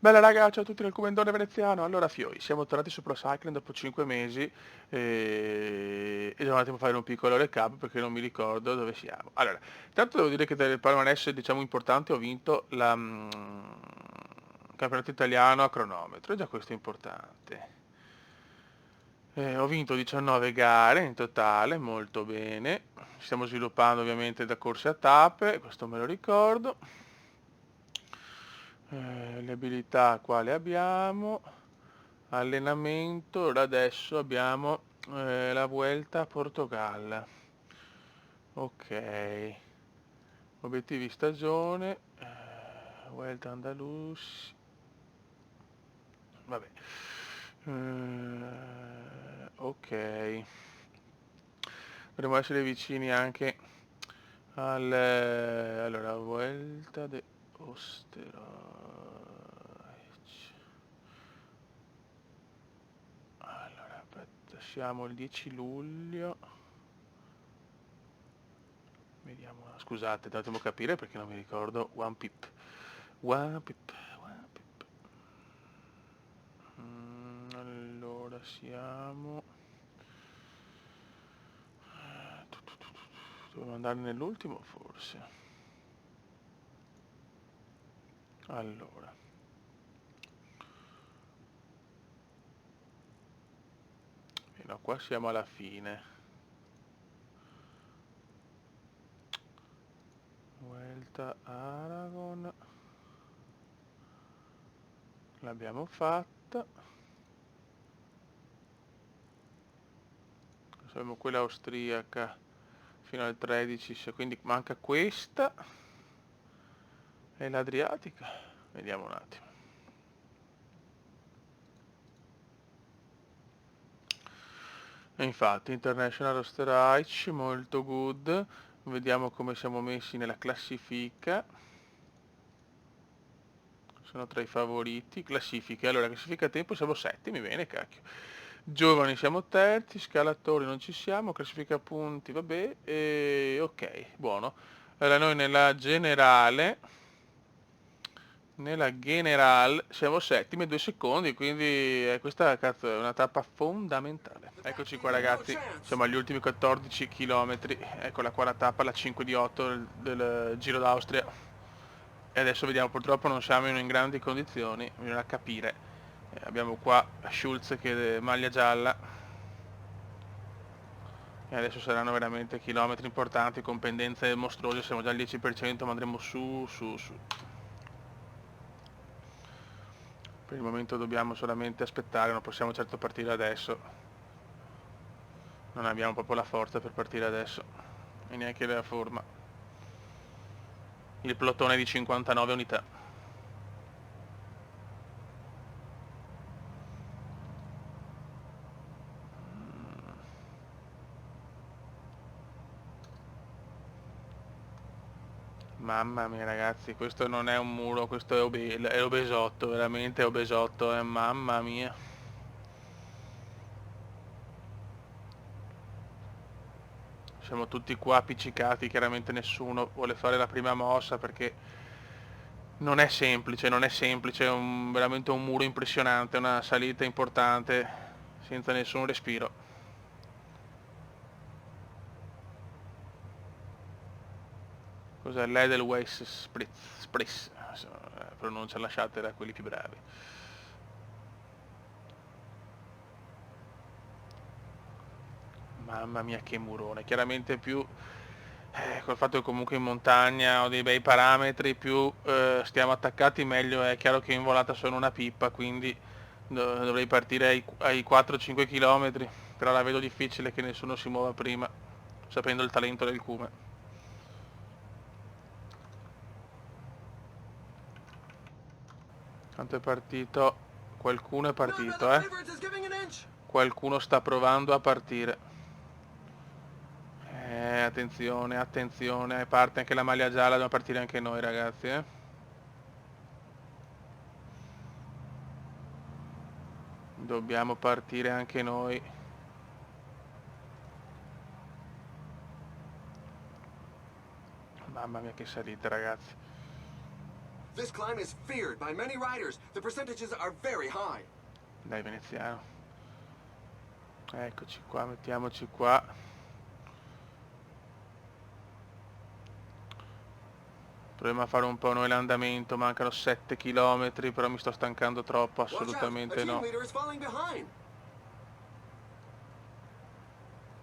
Bella raga, ciao a tutti nel comendone veneziano. Allora, Fioi, siamo tornati su Pro Cycling dopo 5 mesi e devo un attimo fare un piccolo recap perché non mi ricordo dove siamo. Allora, intanto devo dire che del palmarès, diciamo, importante ho vinto campionato italiano a cronometro, e già questo è importante. Ho vinto 19 gare in totale, molto bene. Ci stiamo sviluppando ovviamente da corse a tappe, questo me lo ricordo. Le abilità qua le abbiamo. Allenamento, ora adesso abbiamo la Vuelta a Portogallo. Ok. Obiettivi stagione. Vuelta Andalus. Vabbè. Ok. Dovremmo essere vicini anche allora, Vuelta de Osterreich. Allora, aspetta, siamo il 10 luglio. Vediamo, scusate, devo capire perché non mi ricordo. One Pip. One Pip, One Pip. Allora siamo... Dobbiamo andare nell'ultimo forse. Allora. No, qua siamo alla fine. Vuelta Aragon. L'abbiamo fatta. Abbiamo quella austriaca fino al 13, quindi manca questa e l'Adriatica. Vediamo un attimo. E infatti, International Osterreich, molto good. Vediamo come siamo messi nella classifica. Sono tra i favoriti. Classifiche. Allora, classifica a tempo siamo settimi, bene, cacchio. Giovani siamo terzi, scalatori non ci siamo, classifica punti, vabbè, e ok, buono. Allora noi nella general siamo settimi e 2 secondi, quindi questa cazzo è una tappa fondamentale. Eccoci qua ragazzi, siamo agli ultimi 14 km, eccola qua la tappa, la 5 di 8 del Giro d'Austria. E adesso vediamo, purtroppo non siamo in grandi condizioni, bisogna capire. Abbiamo qua Schulz che è maglia gialla, e adesso saranno veramente chilometri importanti con pendenze mostruose, siamo già al 10%, ma andremo su, su, su. Per il momento dobbiamo solamente aspettare, non possiamo certo partire adesso. Non abbiamo proprio la forza per partire adesso. E neanche la forma. Il plotone è di 59 unità. Mamma mia ragazzi, questo non è un muro, questo è obesotto, veramente è obesotto, mamma mia. Siamo tutti qua appiccicati, chiaramente nessuno vuole fare la prima mossa perché non è semplice, non è semplice, è veramente un muro impressionante, una salita importante, senza nessun respiro. Cos'è? L'Edelweiss Spritz, pronuncia lasciate da quelli più bravi. Mamma mia che murone, chiaramente più col fatto che comunque in montagna ho dei bei parametri, più stiamo attaccati meglio è. Chiaro che in volata sono una pippa, quindi dovrei partire ai 4-5 km, però la vedo difficile che nessuno si muova prima, sapendo il talento del Cume. Tanto è partito, qualcuno è partito, qualcuno sta provando a partire. Attenzione, attenzione, parte anche la maglia gialla, dobbiamo partire anche noi ragazzi, eh. Dobbiamo partire anche noi. Mamma mia che salita ragazzi. This climb is feared by many riders. The percentages are very high. Dai veneziano. Eccoci qua, mettiamoci qua. Proviamo a fare un po' noi l'andamento, mancano 7 km, però mi sto stancando troppo, assolutamente no.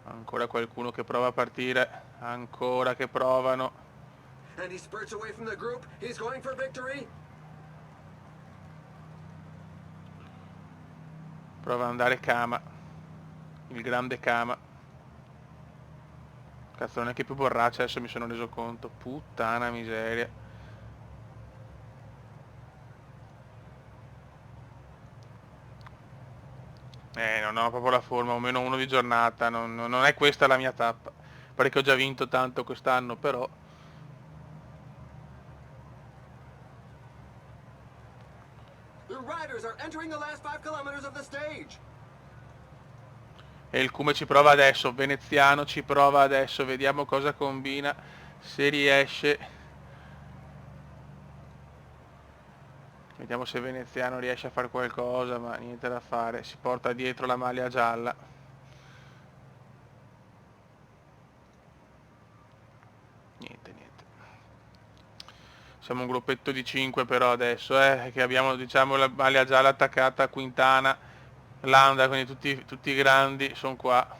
Ancora qualcuno che prova a partire, ancora che provano. Prova ad andare Kama, il grande Kama. Cazzo, non è che più borraccia, adesso mi sono reso conto. Puttana miseria. Non ho proprio la forma, o meno uno di giornata, non è questa la mia tappa. Pare che ho già vinto tanto quest'anno, però... E il Cume ci prova adesso, veneziano ci prova adesso, vediamo cosa combina, se riesce. Vediamo se veneziano riesce a fare qualcosa, ma niente da fare, si porta dietro la maglia gialla. Niente. Siamo un gruppetto di 5 però adesso, che abbiamo diciamo la maglia gialla attaccata a Quintana, Landa, quindi tutti i grandi sono qua.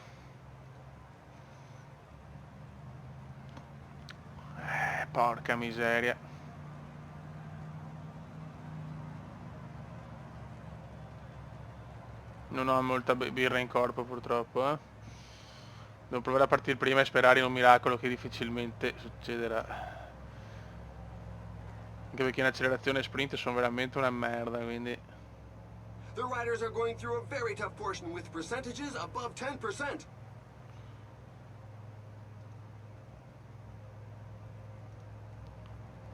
Porca miseria. Non ho molta birra in corpo purtroppo, Devo provare a partire prima e sperare in un miracolo che difficilmente succederà. Anche perché in accelerazione sprint sono veramente una merda, quindi... The riders are going through a very tough portion with percentages above 10%.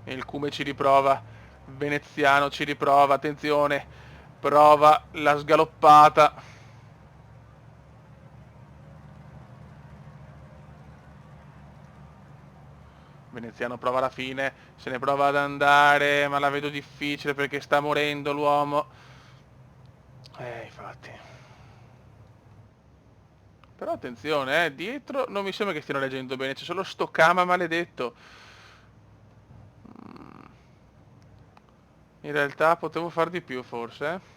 E il Cume ci riprova, veneziano ci riprova, attenzione, prova la sgaloppata. Veneziano prova alla fine, se ne prova ad andare, ma la vedo difficile perché sta morendo l'uomo. Infatti. Però attenzione, dietro non mi sembra che stiano leggendo bene, c'è solo sto Kama maledetto. In realtà potevo far di più forse,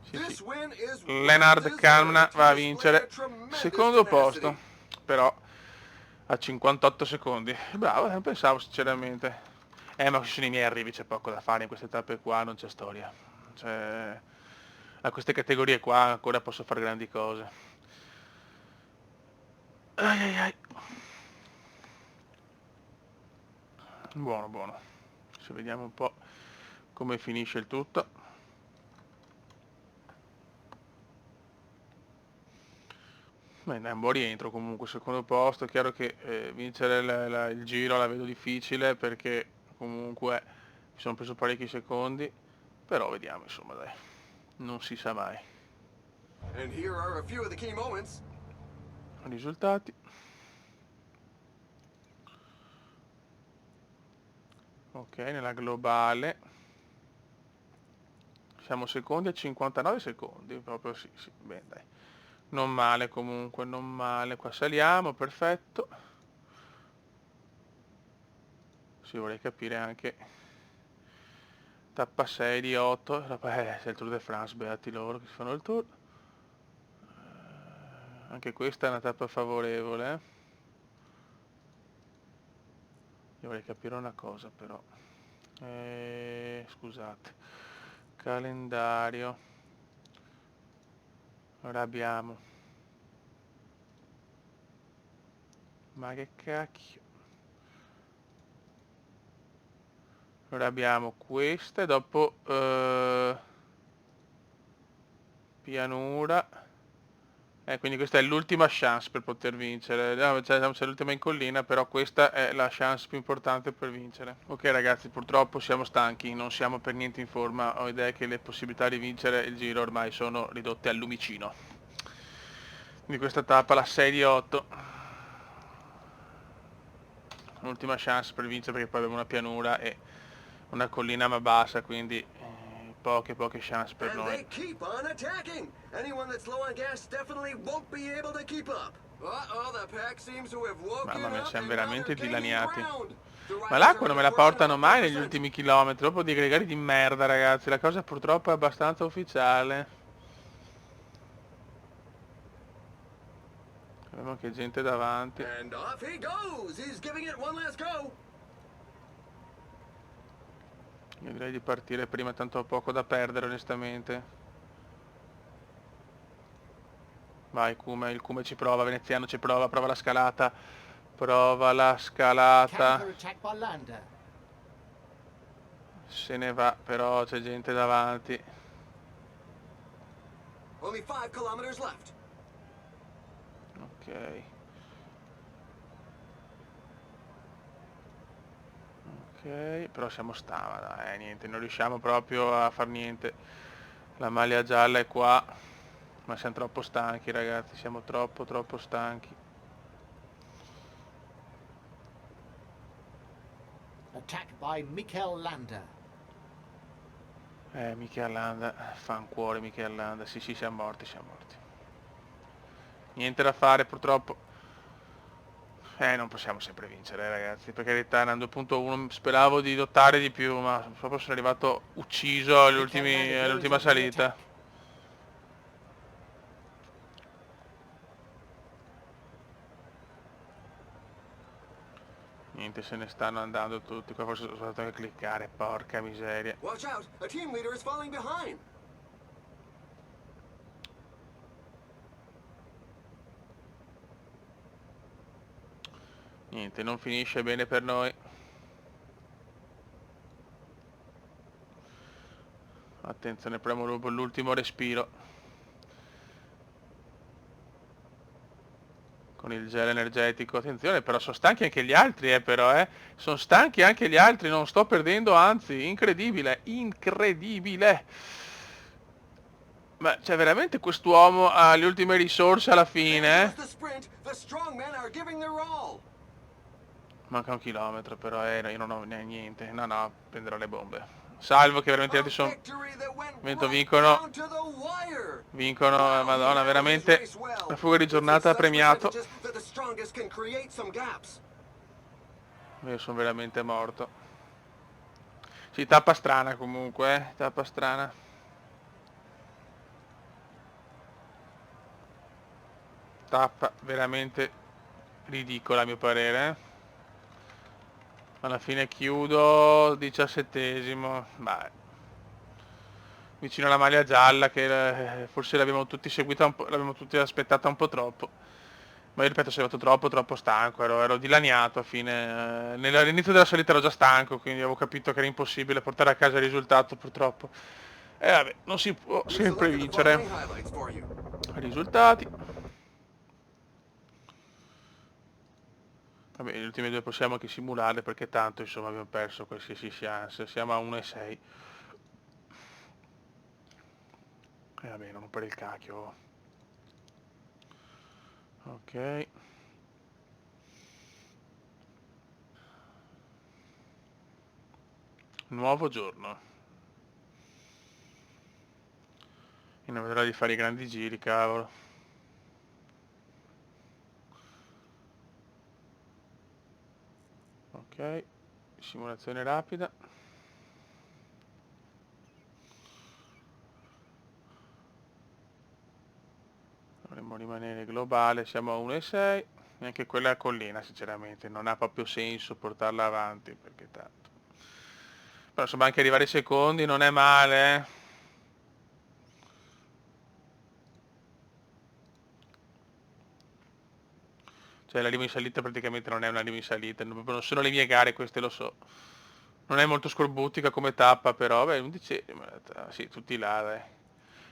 Sì. Lennard Kamna va a vincere. Secondo posto, però a 58 secondi. Bravo, non pensavo sinceramente. Ma ci sono i miei arrivi, c'è poco da fare in queste tappe qua, non c'è storia. Cioè, a queste categorie qua ancora posso fare grandi cose. Ai. Buono. Adesso vediamo un po' come finisce il tutto. Beh, è un buon rientro comunque, secondo posto. È chiaro che vincere il giro la vedo difficile perché comunque mi sono preso parecchi secondi, però vediamo insomma dai, non si sa mai. Risultati. Ok, nella globale siamo secondi a 59 secondi, proprio sì, bene dai. Non male comunque, non male. Qua saliamo, perfetto. Sì, vorrei capire anche tappa 6 di 8. C'è il Tour de France, beati loro che si fanno il tour. Anche questa è una tappa favorevole. Io vorrei capire una cosa però. Scusate. Calendario. Ora abbiamo. Ma che cacchio. Ora abbiamo questa e dopo pianura. Quindi questa è l'ultima chance per poter vincere. No, c'è l'ultima in collina, però questa è la chance più importante per vincere. Ok ragazzi, purtroppo siamo stanchi, non siamo per niente in forma. Ho idea che le possibilità di vincere il giro ormai sono ridotte al lumicino. Quindi questa tappa, la 6 di 8. L'ultima chance per vincere, perché poi abbiamo una pianura e una collina ma bassa, quindi poche chance per And noi. they keep on attacking. Anyone that's low on gas definitely won't be able to keep up. Uh-oh, the pack seems to have woken Mamma mia, up siamo and now they're veramente gaining dilaniati. ground. The Ma riders l'acqua are non in me a la portion portano above mai negli 10%. ultimi chilometri, dopo di gregari di merda, ragazzi. La cosa purtroppo è abbastanza ufficiale. Abbiamo anche gente davanti. And off he goes. He's giving it one last go. Io direi di partire prima, tanto ho poco da perdere onestamente. Vai Kume, il Kume ci prova, Veneziano ci prova, prova la scalata. Prova la scalata. Counterattack by Landa. Se ne va, però c'è gente davanti. Only 5 kilometers left. Ok. Ok, però siamo niente, non riusciamo proprio a far niente. La maglia gialla è qua, ma siamo troppo stanchi ragazzi, siamo troppo stanchi. Attack by Mikel Landa. Mikel Landa, fancuore Mikel Landa, sì siamo morti. Niente da fare purtroppo. Non possiamo sempre vincere ragazzi, per carità, erano 2.1, speravo di lottare di più, ma proprio sono arrivato ucciso all'ultima salita. Niente, se ne stanno andando tutti, qua forse sono stato anche a cliccare, porca miseria. Watch out. A team leader is falling behind. Niente, non finisce bene per noi. Attenzione, premo l'ultimo respiro. Con il gel energetico, attenzione, però sono stanchi anche gli altri, però, Sono stanchi anche gli altri, non sto perdendo, anzi, incredibile. Ma c'è veramente quest'uomo ha le ultime risorse alla fine, There goes the sprint. The strong men are giving their all. Manca un chilometro, però, io non ho niente. No, prenderò le bombe. Salvo che veramente gli altri sono... Vincono, madonna, veramente la fuga di giornata ha premiato. Io sono veramente morto. Sì, tappa strana comunque, tappa strana. Tappa veramente ridicola a mio parere. Alla fine chiudo 17esimo, vicino alla maglia gialla che forse l'abbiamo tutti seguita l'abbiamo tutti aspettata un po' troppo. Ma io ripeto, sono arrivato troppo stanco, ero dilaniato a fine. All'inizio della salita ero già stanco, quindi avevo capito che era impossibile portare a casa il risultato purtroppo. E vabbè, non si può sempre vincere. Risultati. Vabbè, gli ultimi due possiamo anche simularle perché tanto insomma abbiamo perso qualsiasi chance, siamo a 1,6. E vabbè, non per il cacchio. Ok. Nuovo giorno. Io non vedrò di fare i grandi giri, cavolo. Ok. Simulazione rapida. Dovremmo rimanere globale, siamo a 1,6. Neanche quella collina sinceramente non ha proprio senso portarla avanti perché tanto. Però insomma anche arrivare ai secondi non è male, eh. Cioè l'arrivo in salita praticamente non è un arrivo in salita, non sono le mie gare, queste lo so. Non è molto scorbuttica come tappa però, beh, 11esimo, sì, tutti là, dai.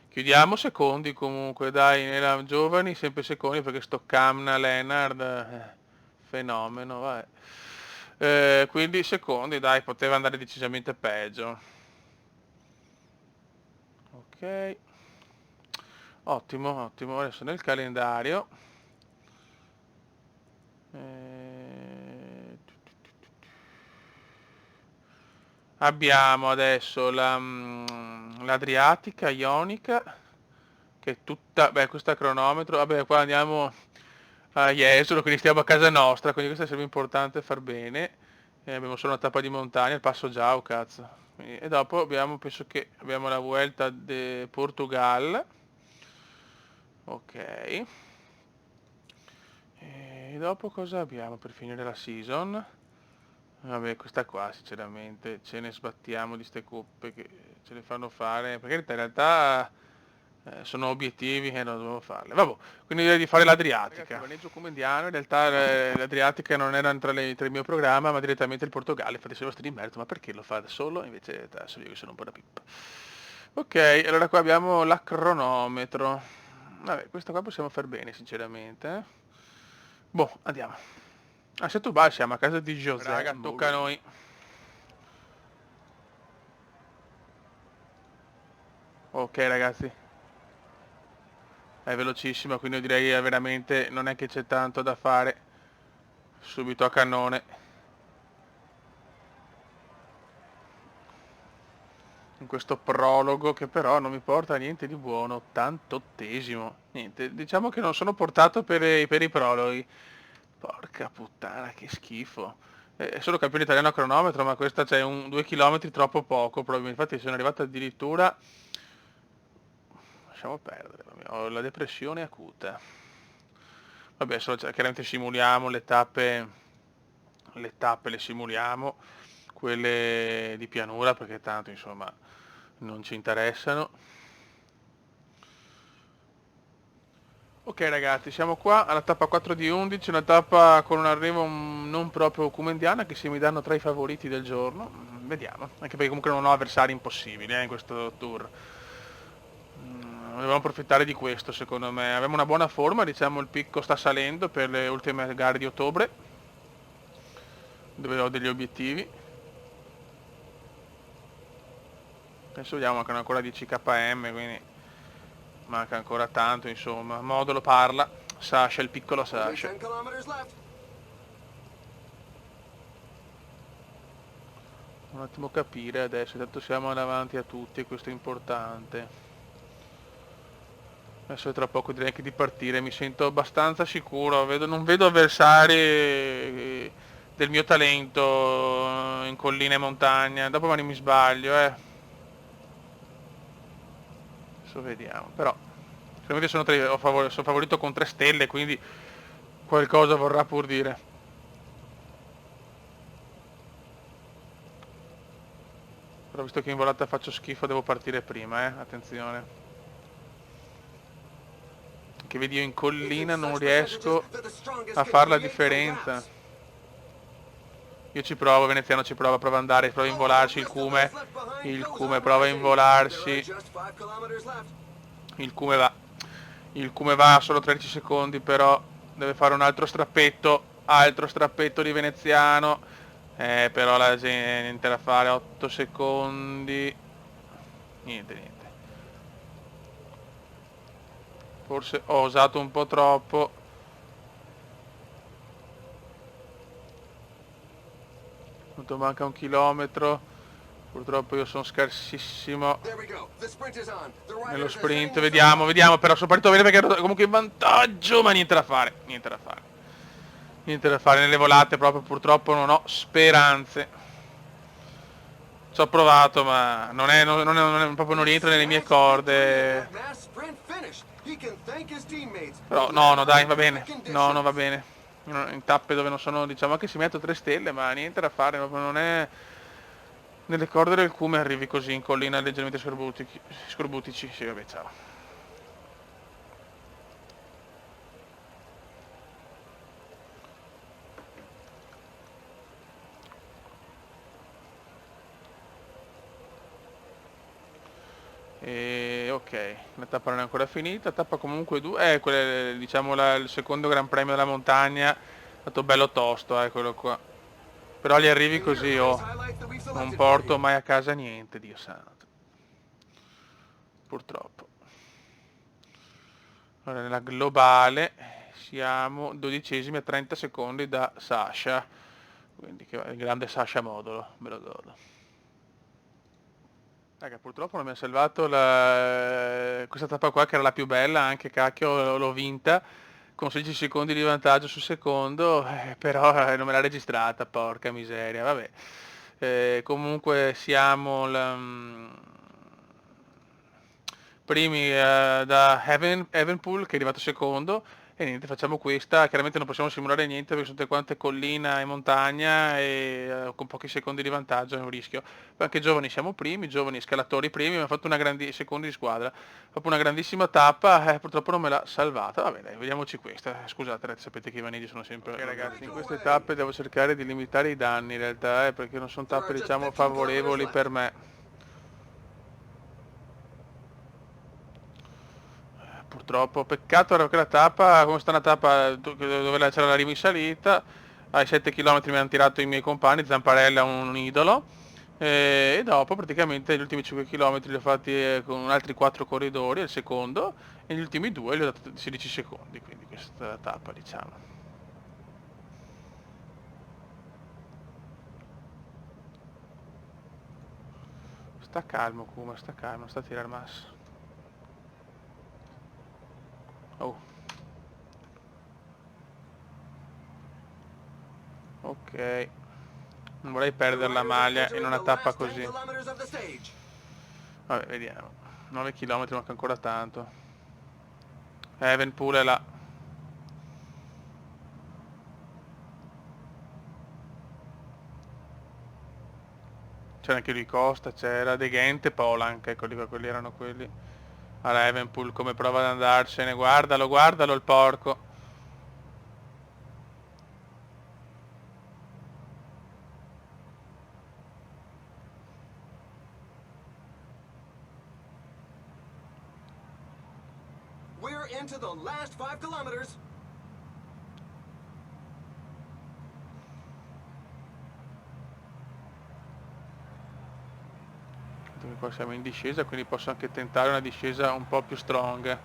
Chiudiamo secondi comunque, dai, nella giovani sempre secondi perché sto Camna, Lennard, fenomeno, vai. Quindi secondi, dai, poteva andare decisamente peggio. Ok. Ottimo, adesso nel calendario. Abbiamo adesso l'Adriatica Ionica, che è tutta, beh, questo è a cronometro, vabbè, qua andiamo a Jesolo, quindi stiamo a casa nostra, quindi questo sarebbe importante far bene. Abbiamo solo una tappa di montagna, il passo Giao, cazzo. E dopo abbiamo, penso che abbiamo la Vuelta de Portugal. Ok. E dopo cosa abbiamo per finire la season? Vabbè, questa qua sinceramente ce ne sbattiamo di ste coppe che ce le fanno fare, perché in realtà sono obiettivi che non dovevo farle. Vabbè, quindi direi di fare l'Adriatica. Il maneggio come indiano, in realtà l'Adriatica non era tra il mio programma, ma direttamente il Portogallo, infatti se lo sto di merito, ma perché lo fa da solo? Invece adesso io che sono un po' da pippa. Ok, allora qua abbiamo la cronometro. Vabbè, questa qua possiamo far bene, sinceramente. Boh, andiamo. A Setúbal siamo a casa di José. Raga, tocca a noi. Ok ragazzi, è velocissima, quindi io direi veramente non è che c'è tanto da fare. Subito a cannone. In questo prologo che però non mi porta a niente di buono. 88esimo. Niente, diciamo che non sono portato per i prologhi. Porca puttana, che schifo. È solo campione italiano a cronometro, ma questa c'è 2 km troppo poco, probabilmente. Infatti sono arrivato addirittura. Lasciamo perdere, ho la depressione acuta. Vabbè, chiaramente simuliamo le tappe le simuliamo, quelle di pianura perché tanto insomma non ci interessano. Ok ragazzi, siamo qua alla tappa 4 di 11, una tappa con un arrivo non proprio comendiana che se mi danno tra i favoriti del giorno. Vediamo, anche perché comunque non ho avversari impossibili in questo tour. Dobbiamo approfittare di questo secondo me. Abbiamo una buona forma, diciamo il picco sta salendo per le ultime gare di ottobre, dove ho degli obiettivi. Adesso vediamo, mancano ancora 10 km, quindi manca ancora tanto insomma. Modulo parla, Sasha, il piccolo Only Sasha. 10 kilometers left. Un attimo capire adesso, tanto siamo davanti a tutti e questo è importante. Adesso tra poco direi anche di partire, mi sento abbastanza sicuro, non vedo avversari del mio talento in collina e montagna, dopo magari mi sbaglio, adesso vediamo, però sicuramente sono favorito con 3 stelle, quindi qualcosa vorrà pur dire. Però visto che in volata faccio schifo devo partire prima, attenzione. Che vedi io in collina non riesco a fare la differenza. Io ci provo, Veneziano ci prova, prova ad andare, prova a involarsi il Cume prova a involarsi, il Cume va, il Cume va a solo 13 secondi però, deve fare un altro strappetto di Veneziano, però la gente niente da fare, 8 secondi, niente. Forse ho osato un po' troppo. Quanto manca 1 chilometro. Purtroppo io sono scarsissimo nello sprint. Vediamo, però sono partito bene perché ero comunque in vantaggio, ma niente da fare. Niente da fare nelle volate proprio, purtroppo non ho speranze. Ci ho provato, ma proprio non rientra nelle mie corde. Però no, dai, va bene. No, non va bene. In tappe dove non sono, diciamo anche se metto 3 stelle, ma niente da fare, proprio non è nelle corde del Cume arrivi così in collina leggermente scorbutici. Sì, vabbè, ciao. E ok, la tappa non è ancora finita, tappa comunque 2, diciamo il secondo Gran Premio della montagna, è stato bello tosto, quello qua. Però gli arrivi così, non porto mai a casa niente, Dio santo. Purtroppo. Allora, nella globale siamo 12esimi a 30 secondi da Sasha, quindi il grande Sasha Modulo, me lo godo. Raga, purtroppo non mi ha salvato questa tappa qua che era la più bella, anche cacchio l'ho vinta con 16 secondi di vantaggio sul secondo, però non me l'ha registrata, porca miseria, vabbè. Comunque siamo primi da Evenpool che è arrivato secondo e niente, facciamo questa, chiaramente non possiamo simulare niente perché sono tutte quante collina e montagna e con pochi secondi di vantaggio è un rischio. Poi anche giovani siamo primi, giovani scalatori primi, abbiamo fatto una grandissima secondi di squadra, dopo una grandissima tappa, purtroppo non me l'ha salvata, vabbè dai, vediamoci questa. Scusate ragazzi, sapete che i vanigli sono sempre... Ok ragazzi, in queste tappe devo cercare di limitare i danni in realtà, perché non sono tappe diciamo favorevoli per me. Purtroppo, peccato era che la tappa, come sta una tappa dove c'era la risalita, ai 7 km mi hanno tirato i miei compagni, Zamparella un idolo, e dopo praticamente gli ultimi 5 km li ho fatti con altri 4 corridori, il secondo, e gli ultimi 2 li ho dato 16 secondi, quindi questa tappa diciamo. Sta calmo Kuma, sta calmo, sta a tirare massa. Oh. Ok. Non vorrei perdere la maglia in una tappa così. Vabbè, vediamo. 9 km manca ancora tanto. Evenpool è là. C'era anche lui Costa, c'era De Gent e Polanc, ecco quelli erano quelli. Allora Evenpool come prova ad andarsene, guardalo, guardalo il porco. We're into the last 5 kilometers. Qua siamo in discesa, quindi posso anche tentare una discesa un po' più strong.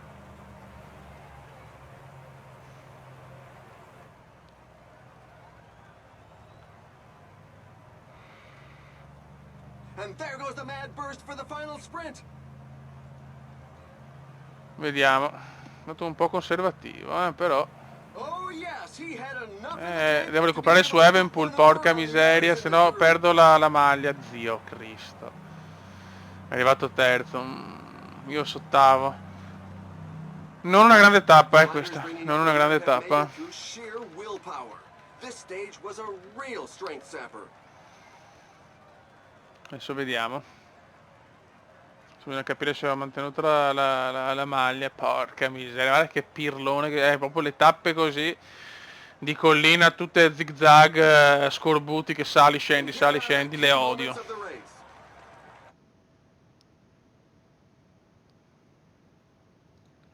And there goes the mad burst for the final sprint. Vediamo. È stato un po' conservativo, però. Oh yes, he had enough. Devo recuperare su Evenpool, porca miseria, se no perdo la maglia, zio Cristo. È arrivato terzo, io sottavo. Non una grande tappa, questa, non una grande tappa. This stage was a real strength sapper. Adesso vediamo. Bisogna capire se aveva mantenuto la maglia, porca miseria, guarda che pirlone, che è proprio le tappe così, di collina, tutte zig zag, scorbuti che sali, scendi, le odio.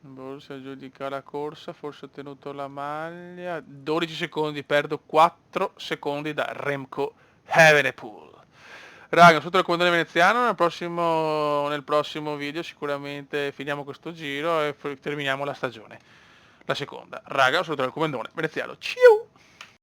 Borussia aggiudica la corsa, forse ho tenuto la maglia, 12 secondi, perdo 4 secondi da Remco Evenepoel. Raga, sotto il comandante veneziano, nel prossimo video sicuramente finiamo questo giro e terminiamo la stagione. La seconda. Raga, sotto il comandante veneziano. Ciao!